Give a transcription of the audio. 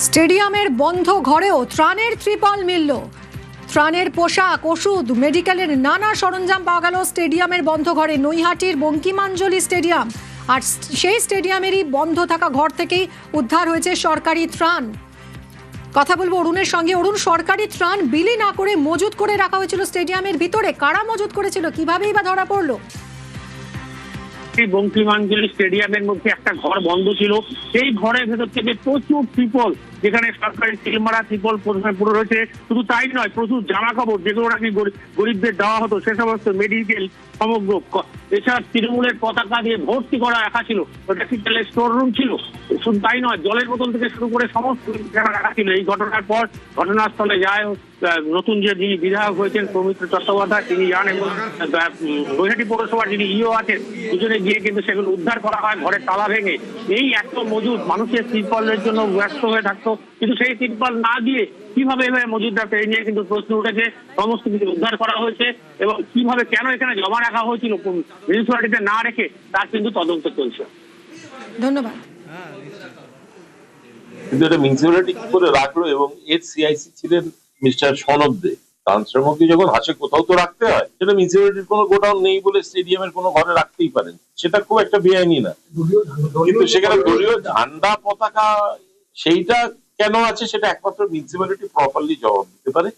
স্টেডিয়ামের বন্ধ ঘরেও ত্রাণের ত্রিপল মিলল। ত্রাণের পোশাক, ওষুধ, মেডিকেলের নানা সরঞ্জাম পাওয়া গেল স্টেডিয়ামের বন্ধ ঘরে। নৈহাটির বঙ্কিমাঞ্জলি স্টেডিয়াম, আর সেই স্টেডিয়ামেরই বন্ধ থাকা ঘর থেকেই উদ্ধার হয়েছে সরকারি ত্রাণ। কথা বলবো অরুণের সঙ্গে। অরুণ, সরকারি ত্রাণ বিলি না করে মজুত করে রাখা হয়েছিল স্টেডিয়ামের ভিতরে, কারা মজুত করেছিল, কিভাবেই বা ধরা পড়লো? বঙ্কিমাঞ্জলি স্টেডিয়ামের মধ্যে একটা ঘর বন্ধ ছিল, সেই ঘরের ভেতর থেকে প্রচুর ত্রিপল, যেখানে সরকারি তেলমারা ত্রিপল পুরো রয়েছে। শুধু তাই নয়, প্রচুর জামা কাপড় যেগুলো নাকি গরিবদের দেওয়া হতো, সে সমস্ত মেডিকেল সমগ্র। এছাড়া তৃণমূলের পতাকা দিয়ে ভর্তি করা রাখা ছিল, ওটা কি তেলের স্টোর রুম ছিল। শুধু তাই নয়, জলের বোতল থেকে শুরু করে সমস্ত রাখা ছিল। এই ঘটনার পর ঘটনাস্থলে যায় নতুন যিনি বিধায়ক হয়েছেন সৌমিত্র চট্টোপাধ্যায়, তিনি যান এবং নৈহাটি পৌরসভার যিনি ইও আছেন, দুজনে গিয়ে কিন্তু সেগুলো উদ্ধার করা হয় ঘরের তালা ভেঙে। এই এত মজুদ, মানুষের তিরপলের জন্য ব্যস্ত হয়ে থাকতো, কিন্তু সেই তিরপল না দিয়ে কিভাবে এভাবে মজুদ রাখতে, এই নিয়ে কিন্তু প্রশ্ন উঠেছে। সমস্ত কিছু উদ্ধার করা হয়েছে এবং কিভাবে কেন এখানে জমা রাখা হয়েছিল মিউনিসিপালিটিতে না রেখে, তার কিন্তু তদন্ত চলছে। ধন্যবাদ। কিন্তু এটা মিউনিসিপালিটি কি করে রাখলো, এবং এর সিআইসি ছিলেন মিস্টার সনব দে। ত্রাণ সামগ্রী যখন হাসে কোথাও তো রাখতে হয়, সেটা মিউনিসিপালিটির কোনো গোডাউন নেই বলে স্টেডিয়ামের কোনো ঘরে রাখতেই পারেন, সেটা খুব একটা বেআইনি না। কিন্তু সেখানে দলীয় ঝান্ডা পতাকা সেইটা কেন আছে, সেটা একমাত্র মিউনিসিপালিটি প্রপারলি জবাব দিতে পারে।